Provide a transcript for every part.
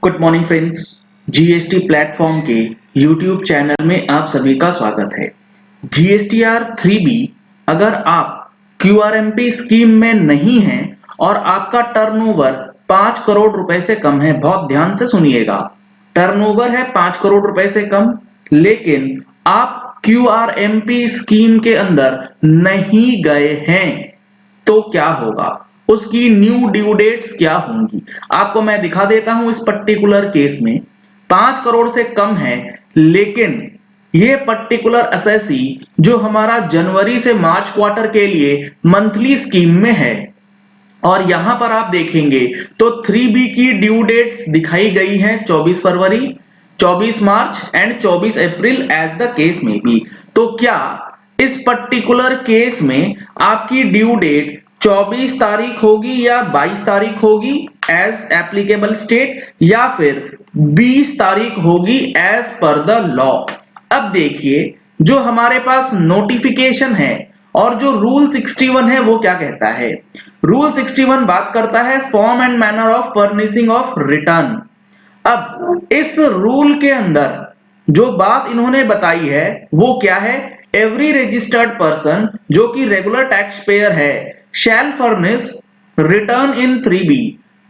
Good morning friends. GST platform के YouTube channel में आप सभी का स्वागत है। जीएसटीआर 3B अगर आप क्यूआरएमपी स्कीम में नहीं हैं और आपका टर्नओवर 5 करोड़ रुपए से कम है, बहुत ध्यान से सुनिएगा। टर्नओवर है 5 करोड़ रुपए से कम, लेकिन आप क्यूआरएमपी स्कीम के अंदर नहीं गए हैं, तो क्या होगा, उसकी न्यू ड्यू डेट्स क्या होंगी, आपको मैं दिखा देता हूं। इस पर्टिकुलर केस में 5 करोड़ से कम है, लेकिन ये पर्टिकुलर एसएससी जो हमारा जनवरी से मार्च क्वार्टर के लिए मंथली स्कीम में है, और यहां पर आप देखेंगे तो 3B की ड्यू डेट्स दिखाई गई हैं 24 फरवरी, 24 मार्च एंड 24 अप्रैल एज द केस में भी। तो क्या इस पर्टिकुलर केस में आपकी ड्यू डेट 24 तारीख होगी या 22 तारीख होगी एज एप्लीकेबल स्टेट, या फिर 20 तारीख होगी एज पर द लॉ? अब देखिए, जो हमारे पास नोटिफिकेशन है और जो रूल 61 है वो क्या कहता है। रूल 61 बात करता है form and manner of furnishing of return. अब इस रूल के अंदर जो बात इन्होंने बताई है वो क्या है, एवरी रजिस्टर्ड पर्सन जो कि रेगुलर टैक्स पेयर है शैल furnish return in 3B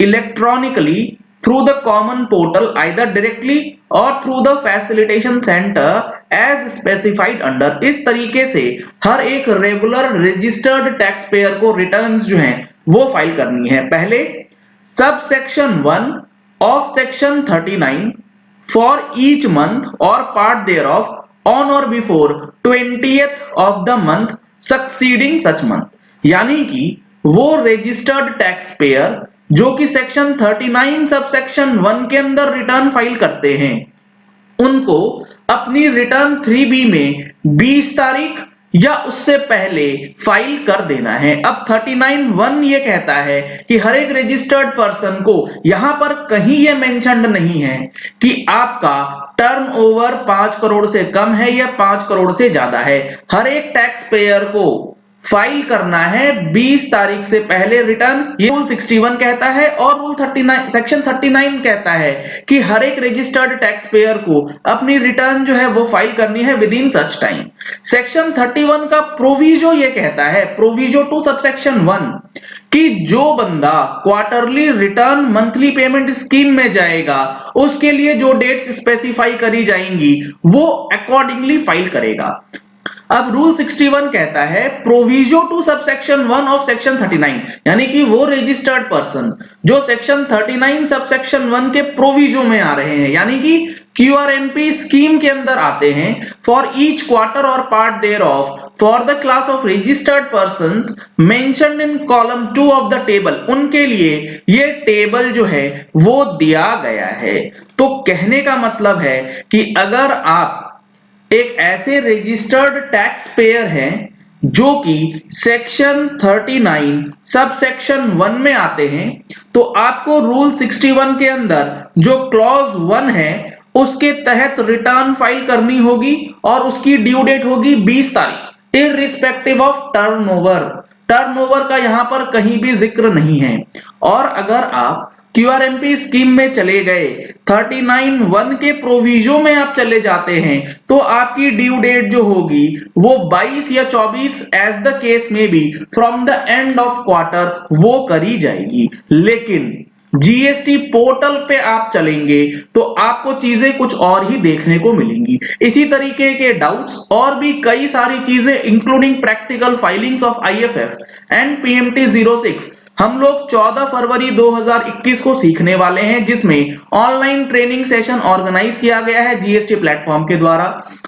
electronically through the common portal either directly or through the facilitation center as specified under। इस तरीके से हर एक रेगुलर रजिस्टर्ड टैक्स पेयर को रिटर्न्स जो हैं वो फाइल करनी है। पहले sub section 1 of section 39 for each month और पार्ट देयर ऑफ ऑन और before 20th of the month succeeding such month, यानी कि वो रजिस्टर्ड टैक्स पेयर जो कि सेक्शन 39 सब सेक्शन 1 के अंदर रिटर्न फाइल करते हैं, उनको अपनी रिटर्न 3B में 20 तारीख या उससे पहले फाइल कर देना है। अब 39(1) ये कहता है कि हर एक रजिस्टर्ड पर्सन को, यहां पर कहीं ये मेंशन्ड नहीं है कि आपका टर्नओवर 5 करोड़ से कम है या 5 करोड़ से ज्यादा है। हर एक टैक्स पेयर को फाइल करना है 20 तारीख से पहले रिटर्न, ये रूल 61 कहता है। और रूल 39 सेक्शन 39 कहता है कि हर एक रजिस्टर्ड टैक्स पेयर को अपनी रिटर्न जो है वो फाइल करनी है with in such time. Section 31 का प्रोविजो ये कहता है, प्रोविजो टू सबसेक्शन 1, कि जो बंदा quarterly return monthly payment scheme में जाएगा उसके लिए जो डेट्स स्पेसिफाई करी जाएंगी वो अकॉर्डिंगली फाइल करेगा। अब रूल 61 कहता है proviso to subsection 1 of section 39, यानी कि वो रजिस्टर्ड पर्सन जो सेक्शन 39 सबसेक्शन 1 के प्रोविजो में आ रहे हैं, यानी कि क्यूआरएमपी स्कीम के अंदर आते हैं, फॉर ईच क्वार्टर और part thereof for the class of registered persons mentioned in column 2 of the table, उनके लिए ये टेबल जो है वो दिया गया है। तो कहने का मतलब है कि अगर आप एक ऐसे रजिस्टर्ड टैक्स पेयर हैं जो कि सेक्शन 39 सब सेक्शन 1 में आते हैं, तो आपको रूल 61 के अंदर जो क्लॉज 1 है उसके तहत रिटर्न फाइल करनी होगी और उसकी ड्यू डेट होगी 20 तारीख इररिस्पेक्टिव ऑफ टर्नओवर। टर्नओवर का यहां पर कहीं भी जिक्र नहीं है। और अगर आप क्यूआरएमपी स्कीम में चले गए, 39(1) के प्रोविजो में आप चले जाते हैं, तो आपकी ड्यू डेट जो होगी वो 22 या 24 एज द केस में भी from the end of quarter वो करी जाएगी। लेकिन जीएसटी पोर्टल पे आप चलेंगे तो आपको चीजें कुछ और ही देखने को मिलेंगी। इसी तरीके के डाउट्स और भी कई सारी चीजें including practical filings of IFF and PMT 06 हम लोग 14 फरवरी 2021 को सीखने वाले हैं, जिसमें ऑनलाइन ट्रेनिंग सेशन ऑर्गेनाइज किया गया है जीएसटी प्लेटफॉर्म के द्वारा,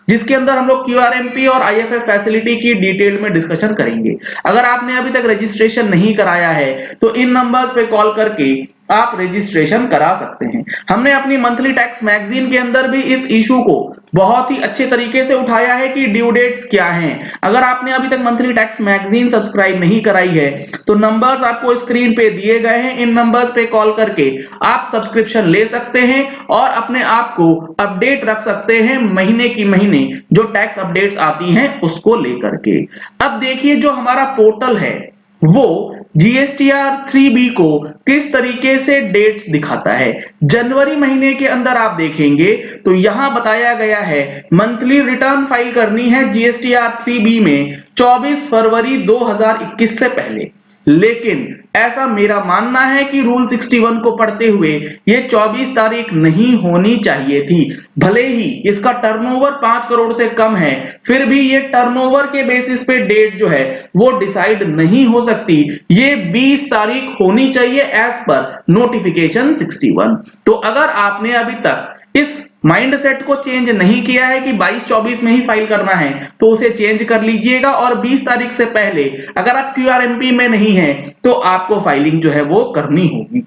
जिसके अंदर हम लोग क्यूआरएमपी और आईएफएफ फैसिलिटी की डिटेल में डिस्कशन करेंगे। अगर आपने अभी तक रजिस्ट्रेशन नहीं कराया है तो इन नंबर्स पे कॉल करके आप रजिस्ट्रेशन करा सकते हैं। हमने अपनी मंथली टैक्स मैगजीन के अंदर भी इस इशू को बहुत ही अच्छे तरीके से उठाया है कि ड्यू डेट्स क्या हैं। अगर आपने अभी तक मंथली टैक्स मैगजीन सब्सक्राइब नहीं कराई है तो नंबर्स आपको स्क्रीन पे दिए गए हैं, इन नंबर्स पे कॉल करके आप सब्सक्रिप्शन ले सकते हैं और अपने आप को अपडेट रख सकते हैं महीने की महीने जो टैक्स अपडेट्स आती हैं उसको लेकर के। अब देखिए, जो हमारा पोर्टल है वो GSTR 3B को किस तरीके से डेट्स दिखाता है। जनवरी महीने के अंदर आप देखेंगे तो यहां बताया गया है मंथली रिटर्न फाइल करनी है GSTR 3B में 24 फरवरी 2021 से पहले। लेकिन ऐसा मेरा मानना है कि रूल 61 को पढ़ते हुए ये 24 तारीख नहीं होनी चाहिए थी। भले ही इसका टर्नओवर 5 करोड़ से कम है, फिर भी ये टर्नओवर के बेसिस पे डेट जो है वो डिसाइड नहीं हो सकती। ये 20 तारीख होनी चाहिए एज पर नोटिफिकेशन 61। तो अगर आपने अभी तक इस माइंडसेट को चेंज नहीं किया है कि 22-24 में ही फाइल करना है तो उसे चेंज कर लीजिएगा, और 20 तारीख से पहले अगर आप QRMP में नहीं है तो आपको फाइलिंग जो है वो करनी होगी।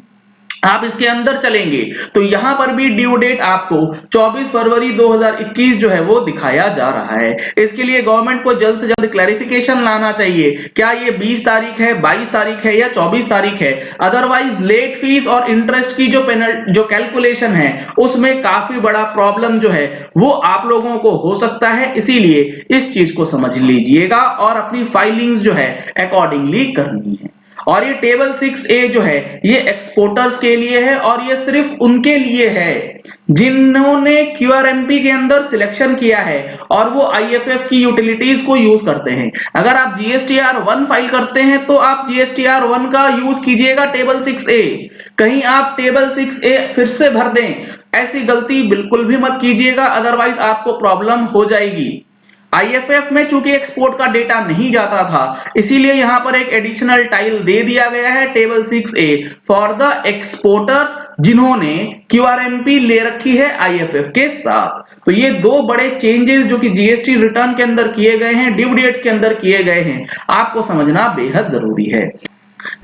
आप इसके अंदर चलेंगे तो यहां पर भी ड्यू डेट आपको 24 फरवरी 2021 जो है वो दिखाया जा रहा है। इसके लिए गवर्नमेंट को जल्द से जल्द क्लैरिफिकेशन लाना चाहिए, क्या ये 20 तारीख है, 22 तारीख है या 24 तारीख है। अदरवाइज लेट फीस और इंटरेस्ट की जो कैलकुलेशन है उसमें काफी बड़ा प्रॉब्लम जो है वो आप लोगों को हो सकता है। इसीलिए इस चीज को समझ लीजिएगा और अपनी फाइलिंग्स जो है अकॉर्डिंगली करनी है। और ये टेबल 6A जो है ये एक्सपोर्टर्स के लिए है, और ये सिर्फ उनके लिए है जिन्होंने QRMP के अंदर सिलेक्शन किया है और वो IFF की यूटिलिटीज को यूज करते हैं। अगर आप GSTR 1 फाइल करते हैं तो आप GSTR 1 का यूज कीजिएगा टेबल 6A। कहीं आप टेबल 6A फिर से भर दें, ऐसी गलती बिल्कुल भी मत कीजिएगा, अदरवाइज आपको प्रॉब्लम हो जाएगी। IFF में चूंकि एक्सपोर्ट का डेटा नहीं जाता था, इसीलिए यहां पर एक एडिशनल टाइल दे दिया गया है table 6A for the exporters जिन्होंने QRMP ले रखी है IFF के साथ। तो ये दो बड़े चेंजेस जो कि GST रिटर्न के अंदर किए गए हैं, ड्यू डेट्स के अंदर किए गए हैं, आपको समझना बेहद जरूरी है।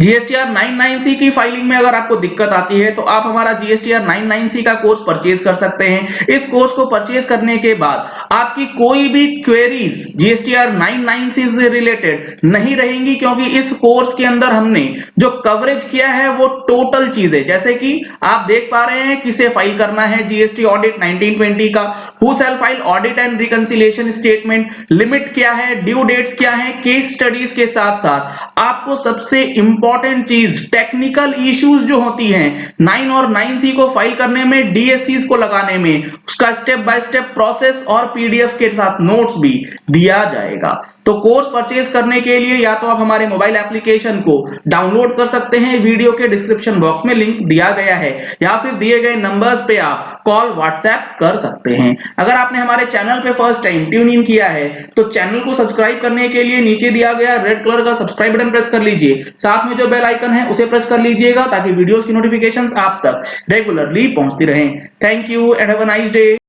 GSTR 99C की फाइलिंग में अगर आपको दिक्कत आती है तो आप हमारा GSTR 99C का कोर्स परचेज कर सकते हैं। इस कोर्स को परचेज करने के बाद आपकी कोई भी क्वेरीज GSTR 99C से रिलेटेड नहीं रहेंगी, क्योंकि इस कोर्स के अंदर हमने जो कवरेज किया है वो टोटल चीजें, जैसे कि आप देख पा रहे हैं किसे फाइल करना है GST ऑडिट 1920 का, who shell file audit and reconciliation statement, limit क्या है, ड्यू डेट्स क्या है, केस स्टडीज के साथ साथ आपको सबसे इंपॉर्टेंट चीज टेक्निकल इश्यूज जो होती हैं 9 और 9C को फाइल करने में, DSCs को लगाने में, उसका स्टेप बाय स्टेप प्रोसेस और PDF के साथ नोट्स भी दिया जाएगा। तो कोर्स परचेज करने के लिए या तो आप हमारे मोबाइल एप्लीकेशन को डाउनलोड कर सकते हैं, वीडियो के डिस्क्रिप्शन बॉक्स में लिंक दिया गया है, या फिर दिए गए नंबर्स पे आप कॉल व्हाट्सएप कर सकते हैं। अगर आपने हमारे चैनल पे फर्स्ट टाइम ट्यून इन किया है तो चैनल को सब्सक्राइब करने के लिए नीचे दिया गया रेड कलर का सब्सक्राइब बटन प्रेस कर लीजिए, साथ में जो बेल आइकन है उसे प्रेस कर लीजिएगा ताकि वीडियोस की नोटिफिकेशंस आप तक रेगुलरली पहुंचती रहें। Thank you and have a nice day.